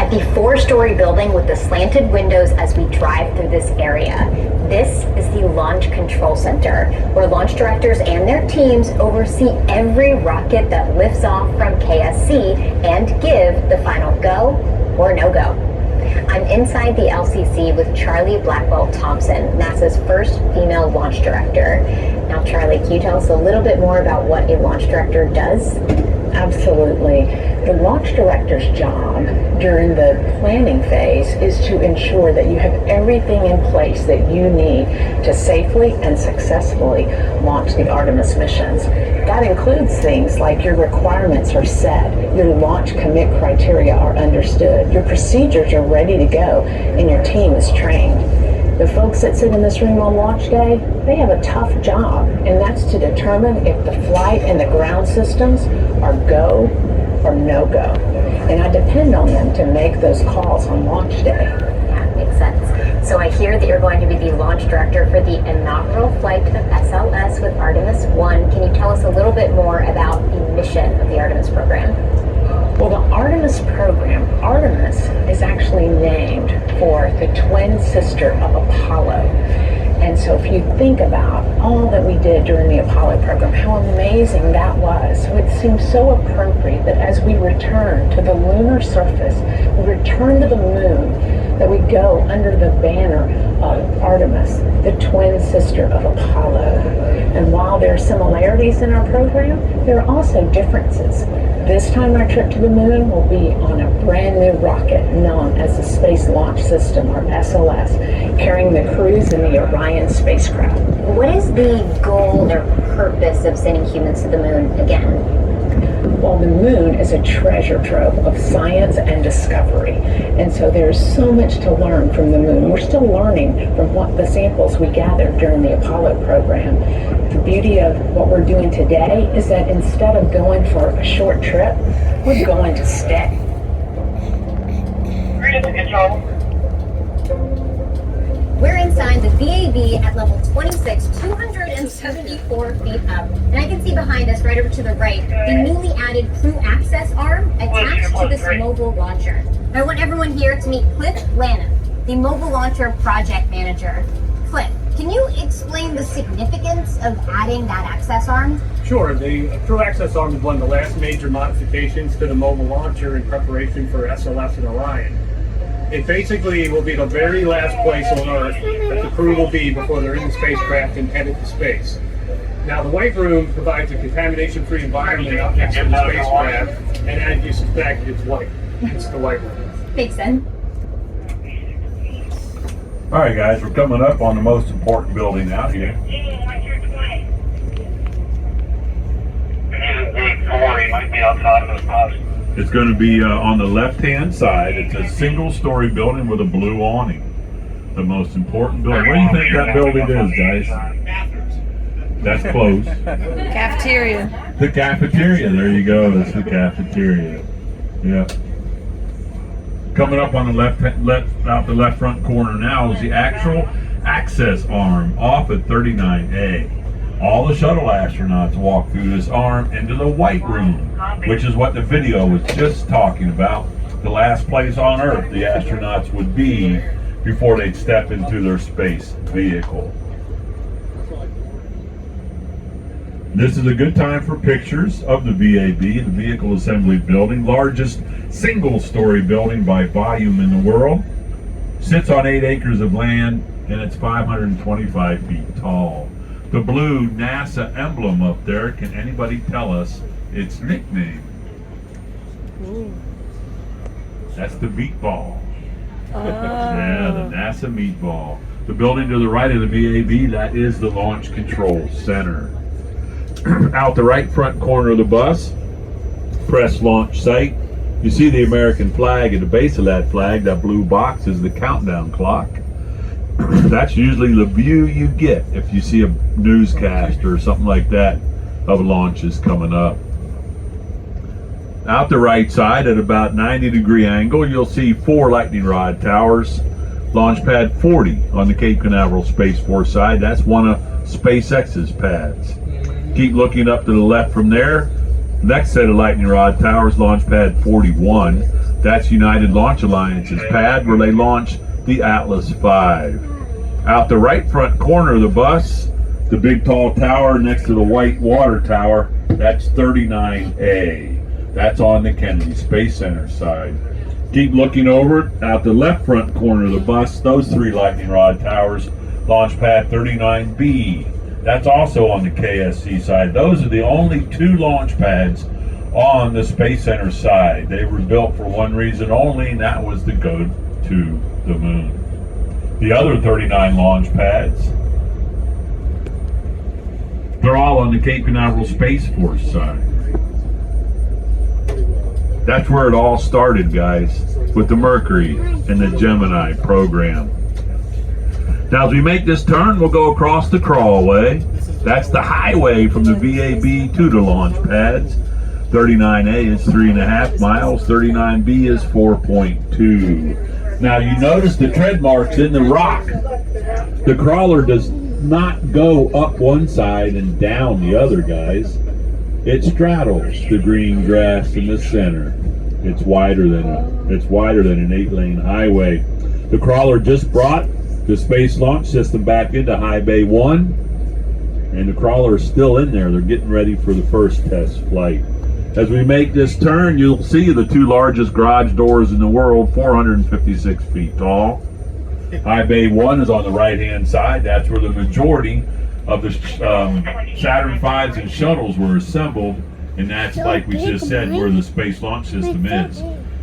at the 4-story building with the slanted windows as we drive through this area. This is the Launch Control Center, where launch directors and their teams oversee every rocket that lifts off from KSC and give the final go or no-go. I'm inside the LCC with Charlie Blackwell Thompson, NASA's first female launch director. Now, Charlie, can you tell us a little bit more about what a launch director does? Absolutely. The launch director's job during the planning phase is to ensure that you have everything in place that you need to safely and successfully launch the Artemis missions. That includes things like your requirements are set, your launch commit criteria are understood, your procedures are ready to go, and your team is trained. The folks that sit in this room on launch day, they have a tough job, and that's to determine if the flight and the ground systems are go or no-go. And I depend on them to make those calls on launch day. Yeah, makes sense. So I hear that you're going to be the launch director for the inaugural flight of SLS with Artemis 1. Can you tell us a little bit more about the mission of the Artemis program? Well, the Artemis program, Artemis is actually named for the twin sister of Apollo. And so if you think about all that we did during the Apollo program, how amazing that was. So it seems so appropriate that as we return to the lunar surface, we return to the moon, that we go under the banner of Artemis, the twin sister of Apollo. And while there are similarities in our program, there are also differences. This time our trip to the moon will be on a brand new rocket known as the Space Launch System, or SLS, carrying the crews in the Orion spacecraft. What is the goal or purpose of sending humans to the moon again? Well, the moon is a treasure trove of science and discovery. And so there's so much to learn from the moon. We're still learning from what the samples we gathered during the Apollo program. The beauty of what we're doing today is that instead of going for a short trip, we're going to stay. We're inside the VAB at level 26, 274 feet up. And I can see behind us, right over to the right, the newly added crew access arm attached to this mobile launcher. I want everyone here to meet Cliff Lanham, the mobile launcher project manager. Cliff, can you explain the significance of adding that access arm? Sure. The crew access arm is one of the last major modifications to the mobile launcher in preparation for SLS and Orion. It basically will be the very last place on Earth that the crew will be before they're in the spacecraft and headed to space. Now, the white room provides a contamination-free environment up next to the spacecraft, and as you suspect, it's white. It's the white room. Makes sense. All right, guys, we're coming up on the most important building out here. It's going to be on the left-hand side. It's a single-story building with a blue awning. The most important building. What do you think that building is, guys? That's close. Cafeteria. The cafeteria. There you go. That's the cafeteria. Yeah. Coming up on the out the left front corner now is the actual access arm off at 39A. All the shuttle astronauts walk through this arm into the white room, which is what the video was just talking about. The last place on Earth the astronauts would be before they'd step into their space vehicle. This is a good time for pictures of the VAB, the Vehicle Assembly Building, largest single-story building by volume in the world. Sits on 8 acres of land, and it's 525 feet tall. The blue NASA emblem up there, can anybody tell us its nickname? Ooh. That's the meatball. Yeah, the NASA meatball. The building to the right of the VAB, that is the Launch Control Center. Out the right front corner of the bus, press launch site. You see the American flag at the base of that flag. That blue box is the countdown clock. That's usually the view you get if you see a newscast or something like that of launches coming up. Out the right side at about 90-degree angle, you'll see 4 lightning rod towers. Launch pad 40 on the Cape Canaveral Space Force side. That's one of SpaceX's pads. Keep looking up to the left from there. Next set of lightning rod towers, launch pad 41. That's United Launch Alliance's pad where they launched the Atlas V. Out the right front corner of the bus, the big tall tower next to the white water tower, that's 39A. That's on the Kennedy Space Center side. Keep looking over out the left front corner of the bus, those 3 lightning rod towers, launch pad 39B. That's also on the KSC side. Those are the only 2 launch pads on the Space Center side. They were built for one reason only, and that was to go to the moon. The other 39 launch pads, they're all on the Cape Canaveral Space Force side. That's where it all started, guys, with the Mercury and the Gemini program. Now, as we make this turn, we'll go across the crawlway. That's the highway from the VAB to the launch pads. 39A is 3.5 miles, 39B is 4.2. Now, you notice the tread marks in the rock. The crawler does not go up one side and down the other, guys. It straddles the green grass in the center. It's wider than an 8-lane highway. The crawler just brought the Space Launch System back into High Bay 1, and the crawler is still in there. They're getting ready for the first test flight. As we make this turn, you'll see the 2 largest garage doors in the world, 456 feet tall. High Bay 1 is on the right-hand side. That's where the majority of the Saturn V's and shuttles were assembled, and that's, like we just said, where the Space Launch System is.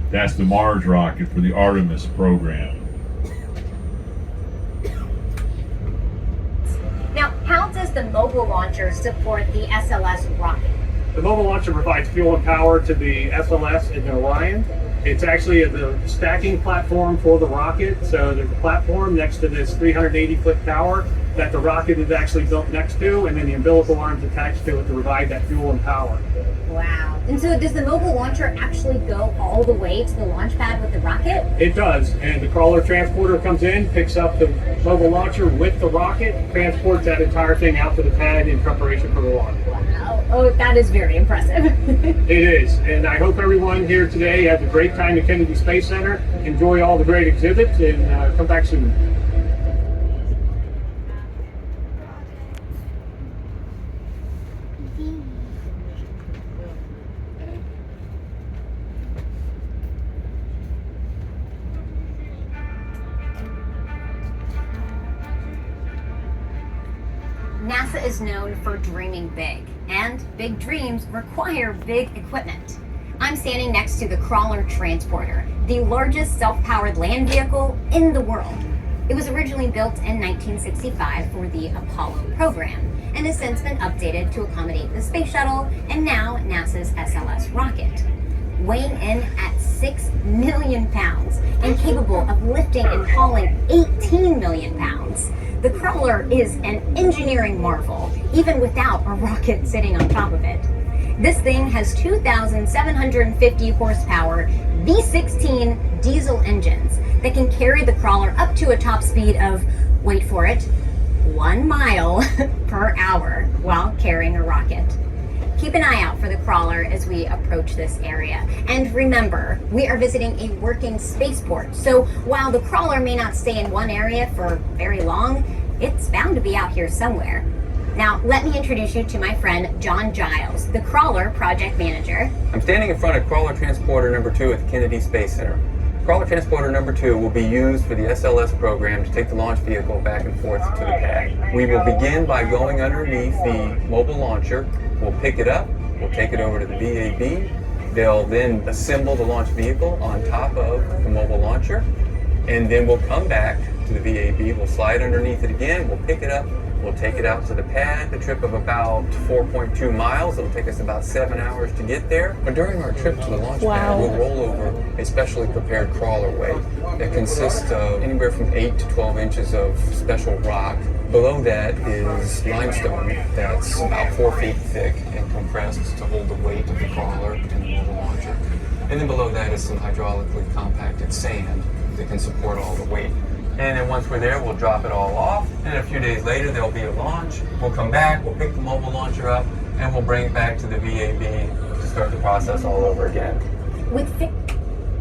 That's the Mars rocket for the Artemis program. Now, how does the mobile launcher support the SLS rocket? The mobile launcher provides fuel and power to the SLS and the Orion. It's actually the stacking platform for the rocket. So there's a platform next to this 380-foot tower that the rocket is actually built next to, and then the umbilical arms attached to it to provide that fuel and power. Wow. And so does the mobile launcher actually go all the way to the launch pad with the rocket? It does, and the crawler transporter comes in, picks up the mobile launcher with the rocket, transports that entire thing out to the pad in preparation for the launch. Wow. Oh, that is very impressive. It is, and I hope everyone here today has a great time at Kennedy Space Center. Enjoy all the great exhibits, and come back soon. NASA is known for dreaming big, and big dreams require big equipment. I'm standing next to the Crawler Transporter, the largest self-powered land vehicle in the world. It was originally built in 1965 for the Apollo program, and has since been updated to accommodate the space shuttle and now NASA's SLS rocket. Weighing in at 6 million pounds and capable of lifting and hauling 18 million pounds, the Crawler is an engineering marvel, even without a rocket sitting on top of it. This thing has 2,750 horsepower V16 diesel engines that can carry the Crawler up to a top speed of, wait for it, 1 mile per hour while carrying a rocket. Keep an eye out for the Crawler as we approach this area. And remember, we are visiting a working spaceport, so while the Crawler may not stay in one area for very long, it's bound to be out here somewhere. Now, let me introduce you to my friend John Giles, the Crawler project manager. I'm standing in front of Crawler Transporter number 2 at the Kennedy Space Center. Crawler Transporter number 2 will be used for the SLS program to take the launch vehicle back and forth to the pad. We will begin by going underneath the mobile launcher. We'll pick it up, we'll take it over to the VAB. They'll then assemble the launch vehicle on top of the mobile launcher, and then we'll come back to the VAB. We'll slide underneath it again, we'll pick it up, we'll take it out to the pad, a trip of about 4.2 miles. It'll take us about 7 hours to get there. But during our trip to the launch pad, we'll roll over a specially prepared crawler way that consists of anywhere from 8 to 12 inches of special rock. Below that is limestone that's about 4 feet thick and compressed to hold the weight of the crawler and the mobile launcher. And then below that is some hydraulically compacted sand that can support all the weight. And then once we're there, we'll drop it all off. And a few days later, there'll be a launch. We'll come back, we'll pick the mobile launcher up, and we'll bring it back to the VAB to start the process all over again.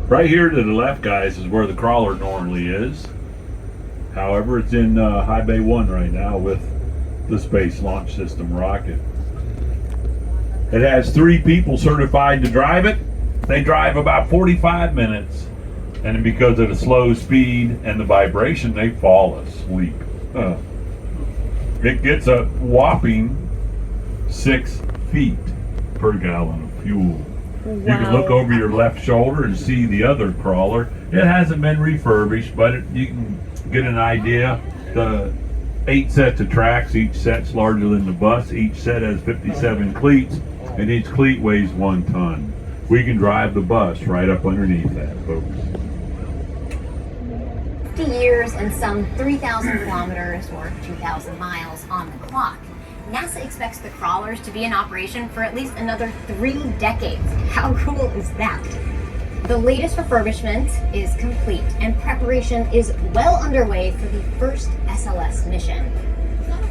Right here to the left, guys, is where the crawler normally is. However, it's in High Bay 1 right now with the Space Launch System rocket. It has 3 people certified to drive it. They drive about 45 minutes. And because of the slow speed and the vibration, they fall asleep. It gets a whopping 6 feet per gallon of fuel. You can look over your left shoulder and see the other crawler. It hasn't been refurbished, but you can get an idea. The 8 sets of tracks, each set's larger than the bus. Each set has 57 cleats, and each cleat weighs 1 ton. We can drive the bus right up underneath that, folks. 50 years and some 3,000 kilometers or 2,000 miles on the clock. NASA expects the crawlers to be in operation for at least another 3 decades. How cool is that? The latest refurbishment is complete and preparation is well underway for the first SLS mission.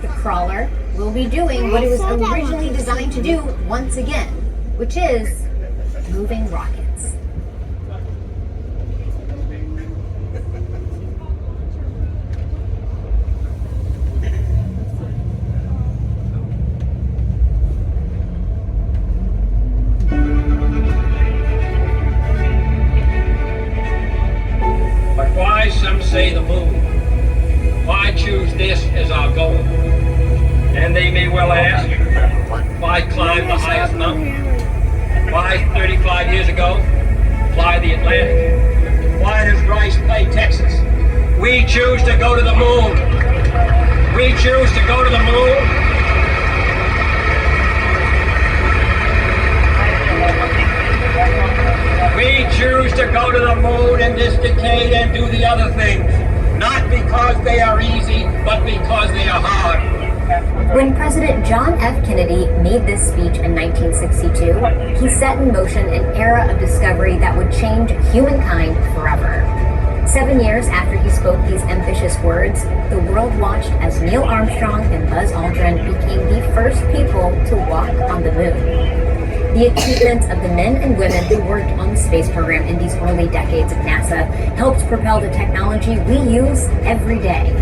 The crawler will be doing what it was originally designed to do once again, which is moving rockets. But why, some say, the moon? Why choose this as our goal? And they may well ask, why climb the highest mountain? Why 35 years ago fly the Atlantic? Why does Rice play Texas? We choose to go to the moon. We choose to go to the moon. We choose to go to the moon in this decade and do the other things, not because they are easy, but because they are hard. When President John F. Kennedy made this speech in 1962, he set in motion an era of discovery that would change humankind forever. 7 years after he spoke these ambitious words, the world watched as Neil Armstrong and Buzz Aldrin became the first people to walk on the moon. The achievements of the men and women who worked on the space program in these early decades of NASA helped propel the technology we use every day.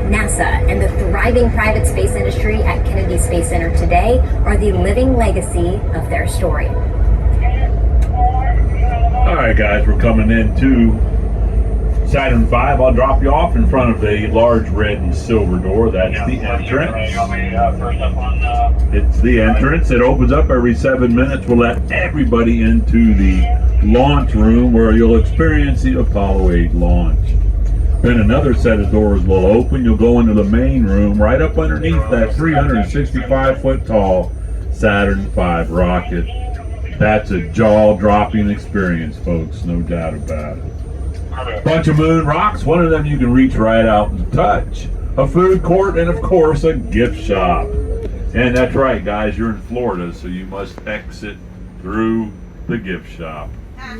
NASA and the thriving private space industry at Kennedy Space Center today are the living legacy of their story. All right, guys, we're coming into Saturn V. I'll drop you off in front of the large red and silver door. That's the entrance. It's the entrance. It opens up every 7 minutes. We'll let everybody into the launch room where you'll experience the Apollo 8 launch. Then another set of doors will open. You'll go into the main room right up underneath that 365-foot tall Saturn V rocket. That's a jaw-dropping experience, folks, no doubt about it. Bunch of moon rocks. One of them you can reach right out and touch. A food court and, of course, a gift shop. And that's right, guys, you're in Florida, so you must exit through the gift shop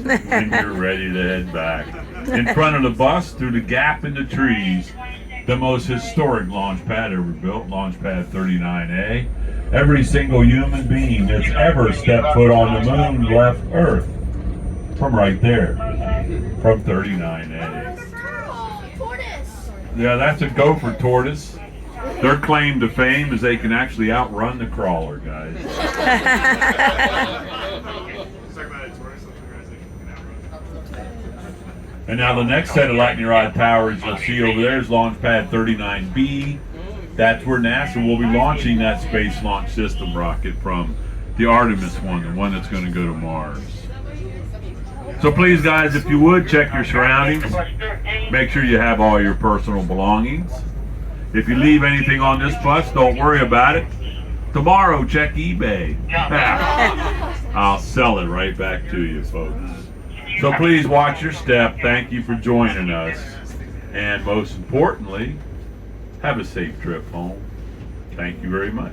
when you're ready to head back. In front of the bus, through the gap in the trees, the most historic launch pad ever built, Launch Pad 39A. Every single human being that's ever stepped foot on the moon left Earth from right there, from 39A. Yeah, that's a gopher tortoise. Their claim to fame is they can actually outrun the crawler, guys. And now the next set of lightning rod towers you'll see over there is Launch Pad 39B. That's where NASA will be launching that Space Launch System rocket from, the Artemis one, the one that's going to go to Mars. So please, guys, if you would, check your surroundings. Make sure you have all your personal belongings. If you leave anything on this bus, don't worry about it. Tomorrow, check eBay. I'll sell it right back to you, folks. So please watch your step. Thank you for joining us. And most importantly, have a safe trip home. Thank you very much.